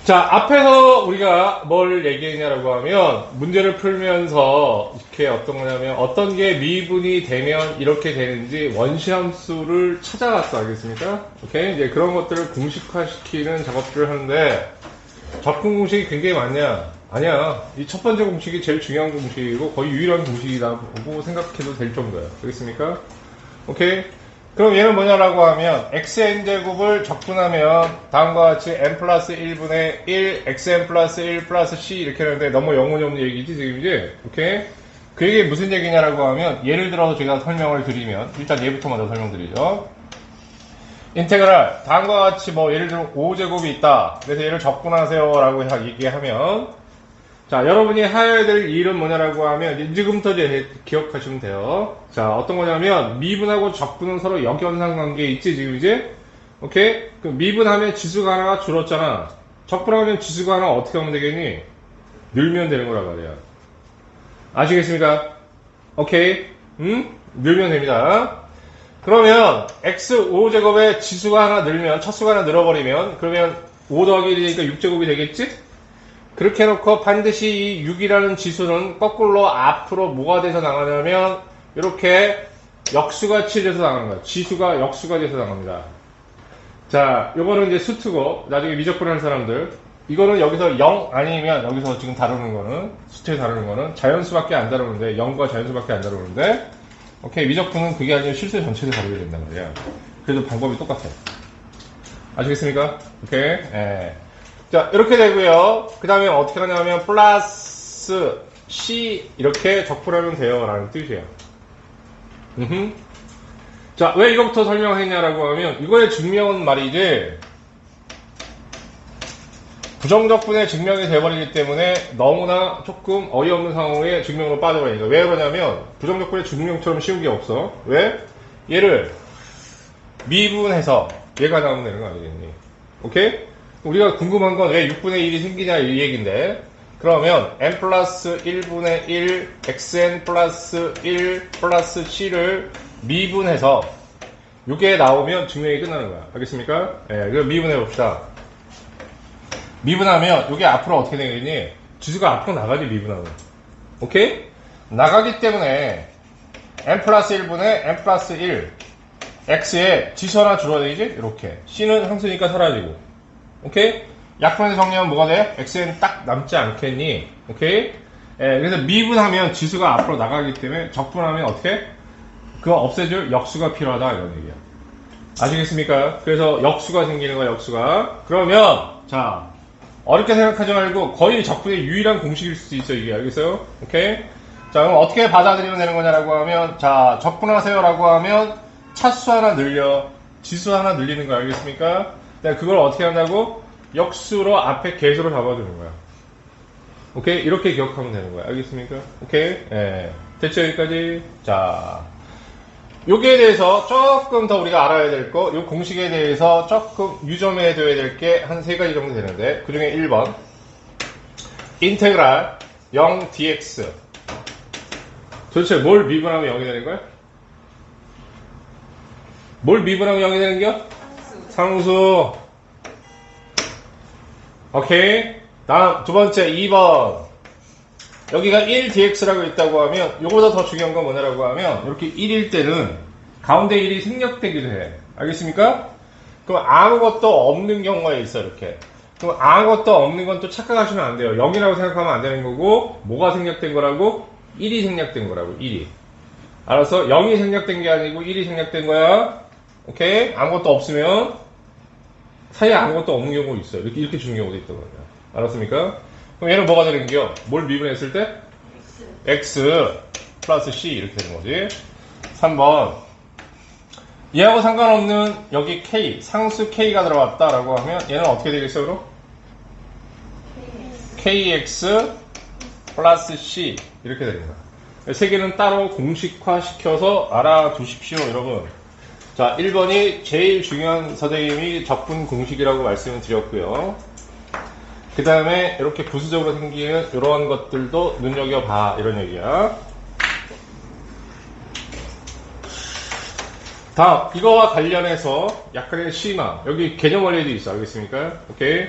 자, 앞에서 우리가 뭘 얘기했냐라고 하면, 문제를 풀면서, 이렇게 어떤 거냐면, 어떤 게 미분이 되면 이렇게 되는지 원시함수를 찾아갔어. 알겠습니까? 오케이? 이제 그런 것들을 공식화시키는 작업들을 하는데, 접근 공식이 굉장히 많냐? 아니야. 이 첫 번째 공식이 제일 중요한 공식이고, 거의 유일한 공식이다 보고 생각해도 될 정도야. 알겠습니까? 오케이? 그럼 얘는 뭐냐라고 하면 xn제곱을 적분하면 다음과 같이 n 플러스 1분의 1 xn 플러스 1 플러스 c 이렇게 하는데 너무 영혼이 없는 얘기지 지금이지? 오케이? 그 얘기 무슨 얘기냐라고 하면 예를 들어서 제가 설명을 드리면 일단 얘부터 먼저 설명드리죠. 인테그랄 다음과 같이 뭐 예를 들어 5제곱이 있다. 그래서 얘를 적분하세요 라고 얘기하면 자, 여러분이 해야 될 일은 뭐냐라고 하면, 이제 지금부터 이제 기억하시면 돼요. 자, 어떤 거냐면, 미분하고 적분은 서로 역연상 관계에 있지, 지금 이제? 오케이? 그 미분하면 지수가 하나가 줄었잖아. 적분하면 지수가 하나 어떻게 하면 되겠니? 늘면 되는 거란 말이야. 아시겠습니까? 오케이? 늘면 됩니다. 그러면, x5제곱에 지수가 하나 늘면, 첫수가 하나 늘어버리면, 그러면 5 더하기 1이니까 6제곱이 되겠지? 그렇게 해놓고 반드시 이 6이라는 지수는 거꾸로 앞으로 뭐가 돼서 나가냐면 이렇게 역수같이 돼서 나가는 거야. 지수가 역수가 돼서 나갑니다. 자, 요거는 이제 수트고 나중에 미적분하는 사람들 이거는 여기서 0 아니면 여기서 지금 다루는 거는 수트에 다루는 거는 자연수밖에 안 다루는데 0과 자연수밖에 안 다루는데 오케이 미적분은 그게 아니라 실수 전체를 다루게 된단 말이야. 그래도 방법이 똑같아. 아시겠습니까? 오케이. 예. 자, 이렇게 되고요. 그 다음에 어떻게 하냐면 플러스 C 이렇게 적분하면 돼요 라는 뜻이에요. 자, 왜 이거부터 설명했냐라고 하면 이거의 증명은 말이지 부정적분의 증명이 돼버리기 때문에 너무나 조금 어이없는 상황에 증명으로 빠져버리니까 왜 그러냐면 부정적분의 증명처럼 쉬운 게 없어. 왜? 얘를 미분해서 얘가 나오면 되는 거 아니겠니? 오케이? 우리가 궁금한 건 왜 6분의 1이 생기냐 이 얘기인데 그러면 n 플러스 1분의 1 xn 플러스 1 플러스 c를 미분해서 이게 나오면 증명이 끝나는 거야. 알겠습니까? 예, 그럼 미분해 봅시다. 미분하면 이게 앞으로 어떻게 되겠니? 지수가 앞으로 나가지 미분하면. 오케이? 나가기 때문에 n 플러스 1분의 n 플러스 1 x에 지수 하나 줄어야 되지? 이렇게 c는 항수니까 사라지고 오케이? 약분해서 정리하면 뭐가 돼? x는 딱 남지 않겠니? 오케이? 예, 그래서 미분하면 지수가 앞으로 나가기 때문에 적분하면 어떻게? 그거 없애줄 역수가 필요하다 이런 얘기야. 아시겠습니까? 그래서 역수가 생기는 거야 역수가. 그러면 자 어렵게 생각하지 말고 거의 적분의 유일한 공식일 수도 있어 이게. 알겠어요? 오케이? 자 그럼 어떻게 받아들이면 되는 거냐라고 하면 자 적분하세요 라고 하면 차수 하나 늘려 지수 하나 늘리는 거 알겠습니까? 그걸 어떻게 한다고? 역수로 앞에 개수로 잡아주는 거야. 오케이? 이렇게 기억하면 되는 거야. 알겠습니까? 오케이? 예. 됐죠? 여기까지? 자. 여기에 대해서 조금 더 우리가 알아야 될 거, 이 공식에 대해서 조금 유점해 둬야 될 게 한 3가지 정도 되는데, 그 중에 1번. 인테그랄 0dx. 도대체 뭘 미분하면 0이 되는 거야? 뭘 미분하면 0이 되는 겨? 상수. 오케이. 다음 두 번째 2번. 여기가 1dx라고 있다고 하면 요거보다 더 중요한 건 뭐냐라고 하면 이렇게 1일 때는 가운데 1이 생략되기도 해. 알겠습니까? 그럼 아무것도 없는 경우가 있어 이렇게. 그럼 아무것도 없는 건 또 착각하시면 안 돼요. 0이라고 생각하면 안 되는 거고 뭐가 생략된 거라고? 1이 생략된 거라고. 1이. 알았어? 0이 생략된 게 아니고 1이 생략된 거야. 오케이? 아무것도 없으면 사이에 아무것도 없는 경우가 있어요. 이렇게 주는 경우도 있단 말이야. 알았습니까? 그럼 얘는 뭐가 되는 거요? 뭘 미분했을 때? x 플러스 c 이렇게 되는 거지. 3번. 얘하고 상관없는 여기 k, 상수 k가 들어왔다라고 하면 얘는 어떻게 되겠어요, 그럼? kx 플러스 c 이렇게 됩니다. 세 개는 따로 공식화 시켜서 알아두십시오, 여러분. 자, 1번이 제일 중요한 선생님이 적분 공식이라고 말씀을 드렸고요. 그 다음에 이렇게 부수적으로 생기는 이러한 것들도 눈여겨봐 이런 얘기야. 다음 이거와 관련해서 약간의 심화 여기 개념 원리도 있어. 알겠습니까? 오케이.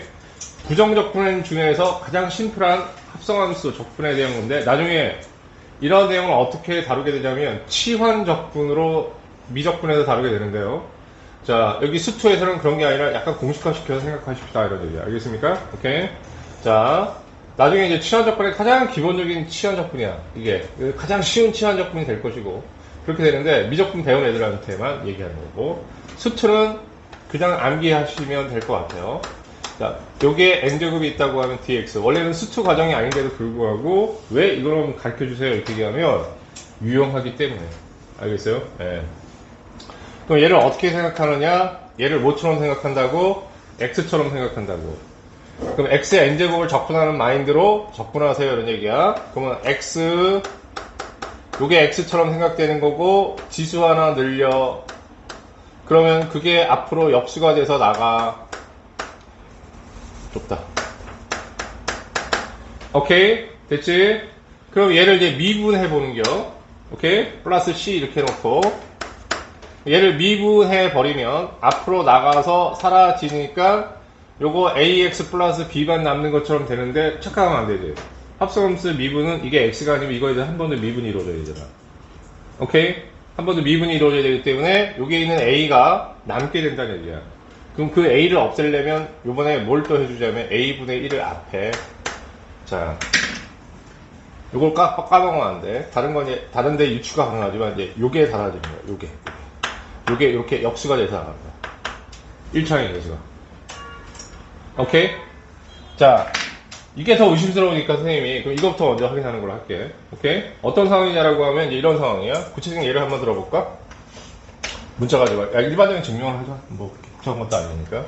부정적분 중에서 가장 심플한 합성함수 적분에 대한 건데, 나중에 이런 내용을 어떻게 다루게 되냐면 치환적분으로 미적분에서 다루게 되는데요. 자, 여기 수투에서는 그런 게 아니라 약간 공식화시켜서 생각하십시다, 이런 얘기. 알겠습니까? 오케이. 자, 나중에 이제 치환적분의 가장 기본적인 치환적분이야. 이게 가장 쉬운 치환적분이 될 것이고, 그렇게 되는데 미적분 배운 애들한테만 얘기하는 거고, 수투는 그냥 암기하시면 될 것 같아요. 자, 요게 n제곱이 있다고 하면 dx. 원래는 수투 과정이 아닌데도 불구하고 왜 이거는 가르쳐 주세요 이렇게 얘기하면 유용하기 때문에. 알겠어요? 예. 그럼 얘를 어떻게 생각하느냐? 얘를 뭐처럼 생각한다고? x처럼 생각한다고. 그럼 x의 n제곱을 적분하는 마인드로 적분하세요 이런 얘기야. 그러면 x, 요게 x처럼 생각되는 거고 지수 하나 늘려. 그러면 그게 앞으로 역수가 돼서 나가. 좁다. 오케이? 됐지? 그럼 얘를 이제 미분해 보는겨. 오케이? 플러스 c 이렇게 놓고 얘를 미분해 버리면 앞으로 나가서 사라지니까 요거 ax 플러스 b만 남는 것처럼 되는데 착각하면 안 되지. 합성함수 미분은 이게 x가 아니면 이거에 대해서 한 번 더 미분이 이루어져야 되잖아. 오케이? 한 번 더 미분이 이루어져야 되기 때문에 여기에 있는 a가 남게 된다는 얘기야. 그럼 그 a를 없애려면 요번에 뭘 또 해주자면 a분의 1을 앞에, 자, 요걸 까먹으면 안 돼. 다른 데 유추가 가능하지만 이제 요게 달아지는 거야. 요게 이렇게 역수가 돼서 나간다. 1창의 계수가. 오케이? 자, 이게 더 의심스러우니까 선생님이 그럼 이것부터 먼저 확인하는 걸로 할게. 오케이? 어떤 상황이냐라고 하면 이제 이런 상황이야. 구체적인 예를 한번 들어볼까? 문자 가지고 일반적인 증명을 하자. 뭐 복잡한 것도 아니니까.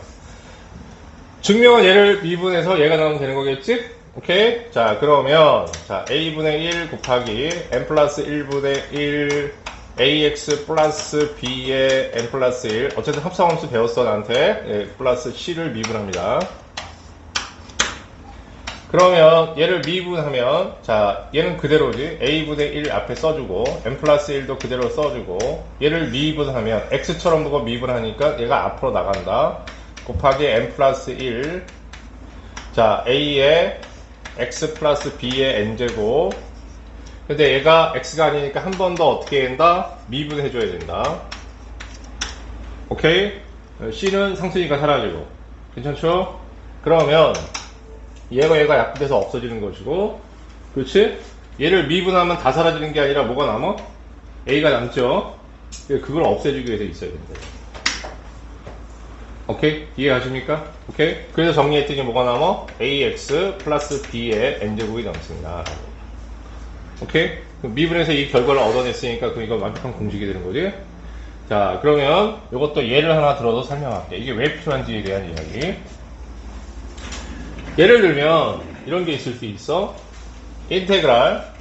증명은 얘를 미분해서 얘가 나오면 되는 거겠지? 오케이? 자, 그러면 자 a분의 1 곱하기 n 플러스 1분의 1 ax 플러스 b의 n 플러스 1. 어쨌든 합성함수 배웠어 나한테. 예, 플러스 c를 미분합니다. 그러면 얘를 미분하면 자 얘는 그대로지. a분의 1 앞에 써주고 n 플러스 1도 그대로 써주고 얘를 미분하면 x처럼 보고 미분하니까 얘가 앞으로 나간다. 곱하기 n 플러스 1 자 a의 x 플러스 b의 n제곱. 근데 얘가 x가 아니니까 한 번 더 어떻게 한다? 미분해줘야 된다. 오케이? c는 상수니까 사라지고. 괜찮죠? 그러면 얘가 약분돼서 없어지는 것이고, 그렇지? 얘를 미분하면 다 사라지는 게 아니라 뭐가 남아? a가 남죠? 그걸 없애주기 위해서 있어야 된다. 오케이? 이해하십니까? 오케이? 그래서 정리했더니 뭐가 남아? ax 플러스 b의 n제곱이 남습니다. 오케이? 미분해서 이 결과를 얻어냈으니까 이거 완벽한 공식이 되는 거지? 자, 그러면 이것도 예를 하나 들어서 설명할게. 이게 왜 필요한지에 대한 이야기. 예를 들면 이런 게 있을 수 있어. 인테그랄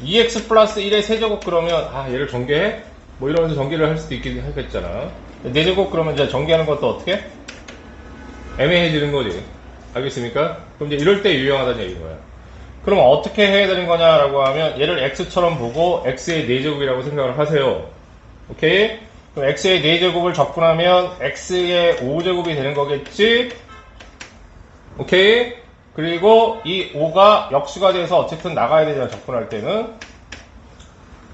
2x 플러스 1의 세제곱 그러면 얘를 전개해? 뭐 이러면서 전개를 할 수도 있긴 하겠잖아. 4제곱 그러면 이제 전개하는 것도 어떻게? 애매해지는 거지. 알겠습니까? 그럼 이제 이럴 때 유용하다는 얘기인 거야. 그럼 어떻게 해야 되는 거냐라고 하면 얘를 x처럼 보고 x의 4제곱이라고 생각을 하세요. 오케이? 그럼 x의 4제곱을 적분하면 x의 5제곱이 되는 거겠지? 오케이? 그리고 이 5가 역수가 돼서 어쨌든 나가야 되잖아, 적분할 때는.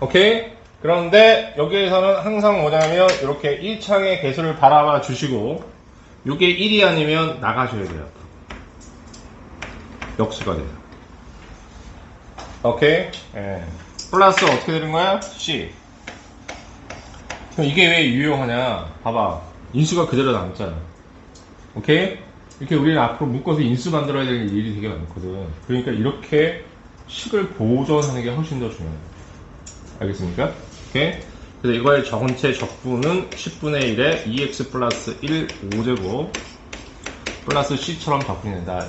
오케이? 그런데 여기에서는 항상 뭐냐면 이렇게 1창의 개수를 바라봐 주시고 이게 1이 아니면 나가셔야 돼요. 역수가 돼요. 오케이? 예. 플러스 어떻게 되는 거야? C. 그럼 이게 왜 유용하냐? 봐봐. 인수가 그대로 남잖아. 오케이? 이렇게 우리는 앞으로 묶어서 인수 만들어야 되는 일이 되게 많거든. 그러니까 이렇게 식을 보존하는 게 훨씬 더 중요해요. 알겠습니까? 오케이? 그래서 이거의 전체 적분은 10분의 1에 2x 플러스 1 5제곱 플러스 c처럼 적분이 된다.